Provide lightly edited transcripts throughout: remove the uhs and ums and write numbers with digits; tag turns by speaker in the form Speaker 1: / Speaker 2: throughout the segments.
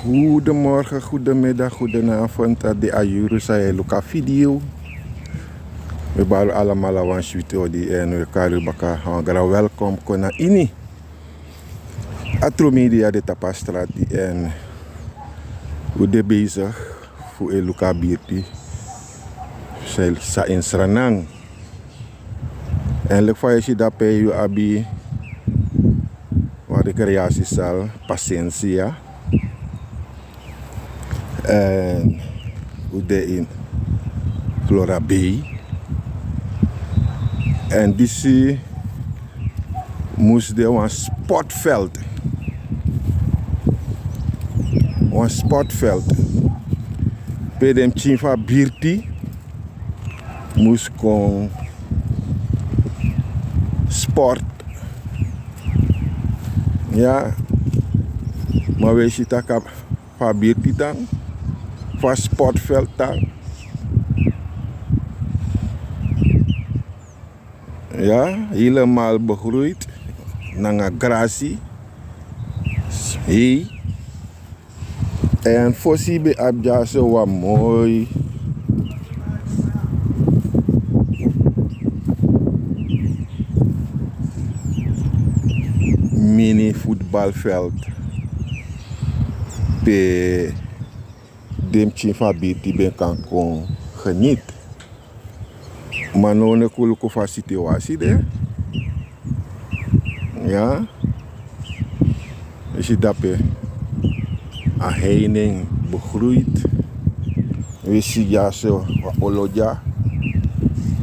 Speaker 1: Goedemorgen, goedemiddag, goedenavond. De Ayuru zei Luca video. We balen allemaal aan Sweetie en we kari baka hangara welkom kona ini. Atro media de Tapastraat en we de bezig voor Luca Birti. Zij sa in Sranang. En lek fa je dat pe you abi waar de creatie zal Pacencia. En hoe de in Flora Bay. En die moest de een sportveld. Een sportveld. Bij de Chimfa Birti moest kon sport. Ja, maar weet je dat van Birti dan? Van sportveld dan. Ja, helemaal begroeid. Nanga gracie. Hey. En voorzien bij Abja zo wat mooi. Mini voetbalveld. Bij Demtje van Birti ben kan kon geniet. Maar nou ne kuluko van situatie de. Ja. Is je dat pe een heining begroeid. We zien ja zo wat oloja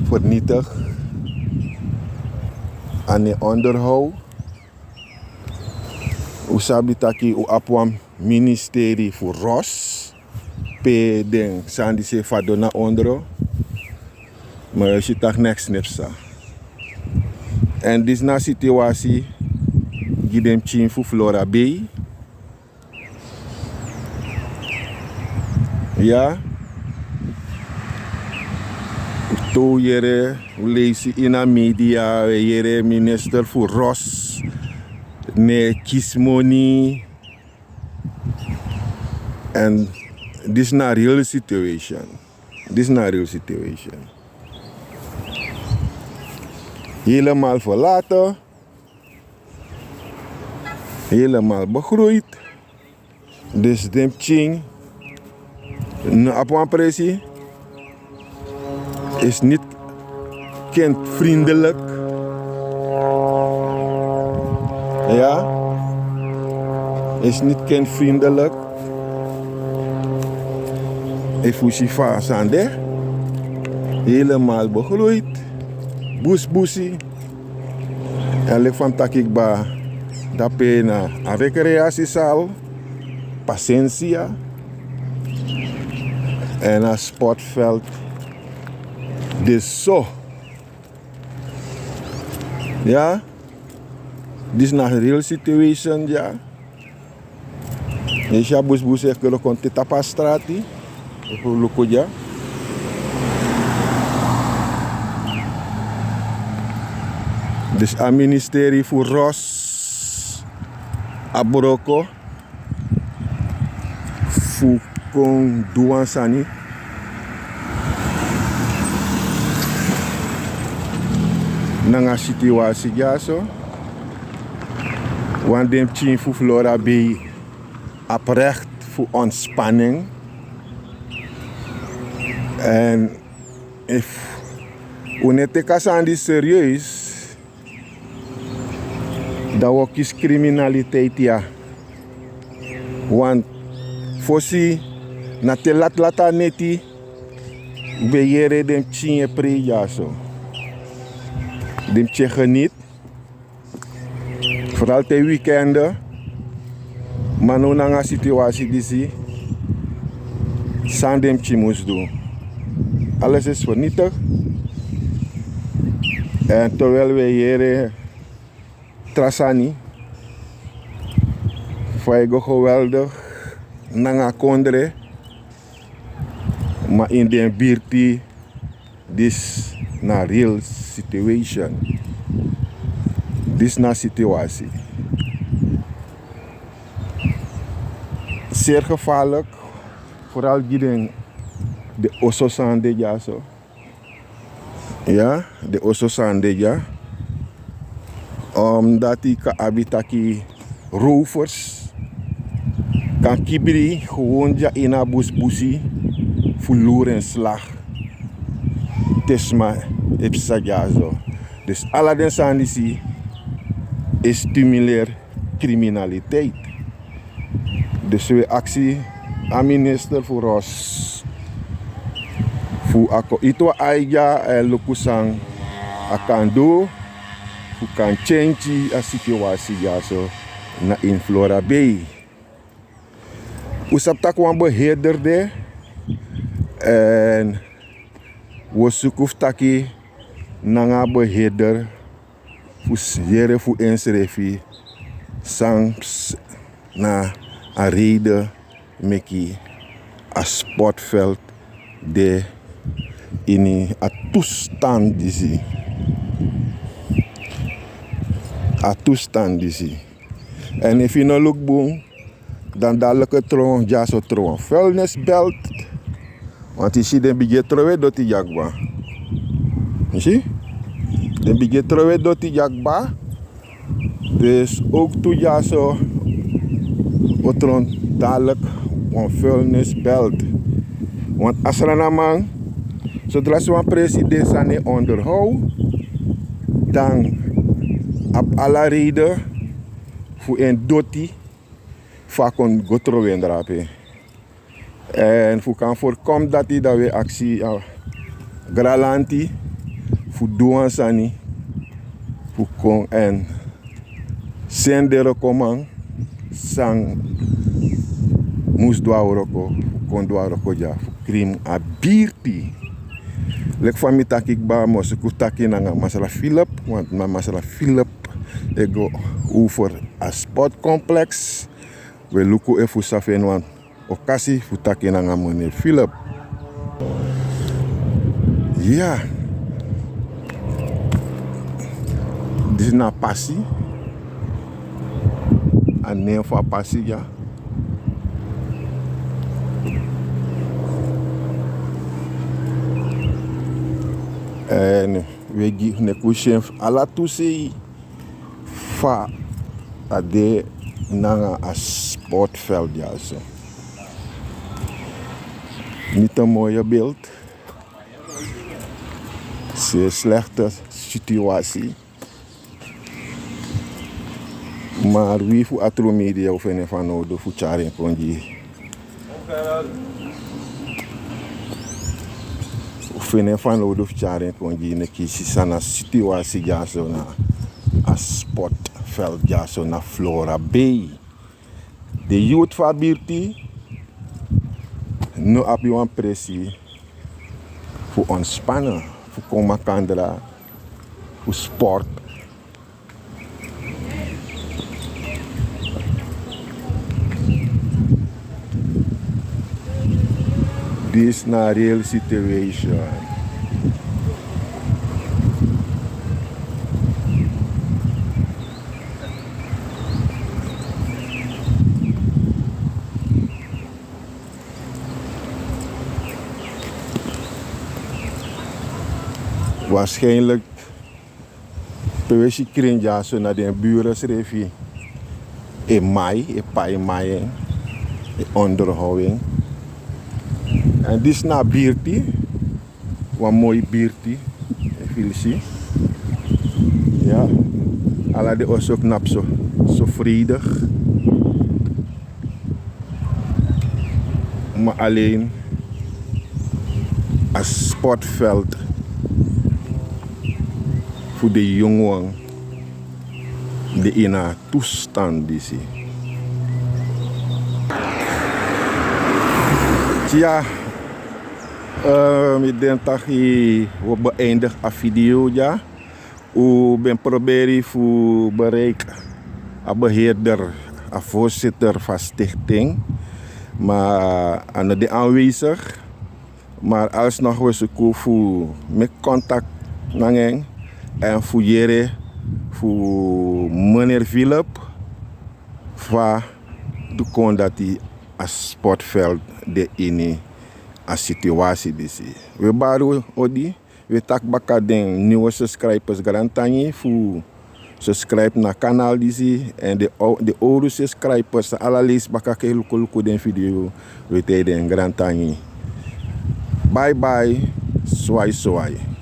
Speaker 1: vernietigd. Aan de onderhoud. We sabi taki u apwam ministerie voor Ros. Pe den sandi se fadona ondero. Maar je ziet toch niks nipsa. En dit is na situatie die dem chin voor Flora Bay. Ja. To jere lees in de media jere minister voor Ros. Ne kismoni. En dit is na real situation. Dit is na real situation. Helemaal verlaten. Helemaal begroeid. Dus dem ching. Op een pressie. Is niet kindvriendelijk. Ja. Is niet kindvriendelijk. Efusi Fasande. Helemaal begroeid. Boes-boesie. En ik van takik ba dat pena een recreatiezaal, Pacencia en een sportveld. Dus zo. Ja. Dit is een real situation, ja. Je ja boes-boesie kunnen kon te Tapastraat. Ik wil lukken, ja. Dus het ministerie voor Ros, Aboroko, voor kon doen sani. Nanga situatie ja zo. Want dem chin voor Flora Bay oprecht voor ontspanning. En if unete kasandi serieus. Dat ook is criminaliteit, ja. Want voorzie, na te laat neti, beheer dem tien pre ja zo. Dem tien geniet. Vooral te weekenden. Maar nu na een situatie die zie, sans dem tien moest doen. Alles is vernietigd. En terwijl we hier Trasani, Faigo geweldig, Nanga Kondre, maar in de Birti, this na real situation. This na situatie. Zeer gevaarlijk. Vooral die de Osso-Sande ja zo. Ja, de Osso-Sande ja. Omdat die kan habitaki rovers. Kan kibri gewoon ja in a busbusi. Verloren slag. Tesma ipsa ja zo. Dus alle den sandisi stimuleert criminaliteit. Dus we actie aan minister voor ons. Voor ako ito aija lukusang akan do. Voor kan change a situatie ja zo na in Flora Bay. Usap tak wan beheerder de en we zoeken taki nanga beheerder voor jere voor inschrijven sang na a reden meki a sportveld de in a toestand disi. A toestand disi. En if you no look boom, dan dadelijk het trouwen, ja zo trouwen. Vuilnisbelt. Want je ziet, dan begin je trouwen door die jagba. Je ziet? Dan begin je trouwen door die jagba. Dus ook toe ja zo. Wat er dadelijk een vuilnisbelt. Want als er een man, zodra zo'n president zijn onderhoud, dan op alle reden voor een dotie vaak een gotrowen drapen. En voor kan voorkomen dat hij dat we actie gralanti voor doen sani voor kon en sendere komang sang moest dooroko kon dooroko ja voor krim a birti. Lek van mi takik ba mo se kutaki nanga masala Philip want ma masala Philip ego over a sportcomplex. We luku e fu safen wan okasi fu taki nanga meneer Philip. Ja. Dit is na passie. Een neem van passie, ja. En we geven een kusje ala toesei fa ade nanga a sportveld ja zo. Niet een mooie beeld. Zeer slechte situatie. Maar wie voor atro media of een van nou de voetjaren kon je. Of een van nou de voetjaren kon je ne kiesi sana situatie ja zo na a sportveld ja zo na Flora Bay. De youth van Birti nu heb je een pressie voor ontspannen, voor komen kandela, voor sport. This is not a real situation. Waarschijnlijk pewesi krinja zo naar de buren schreef je in mei, in mei, onderhouding. En dit is naar Birti, wat mooi Birti, zie. Ja, alle de osso knap zo vredig. Maar alleen als sportveld voor de jongen die in een toestand is. Ja, ik denk dat we beëindigen de video. Ja. We ben proberen voor bereik een beheerder, een voorzitter van stichting. Maar aan de aanwezig. Maar alsnog we zoeken voor met contact nangen. En voor jere, voor meneer Philip, van de kon dat hij a sportveld de ini a situatie disi. We baru odi, we tak baka den nieuwe subscribers garantangi fu subscribe na kanaal disi en de oude subscribers ala lees baka ke luku den video we te den garantangi. Bye bye, swai swai.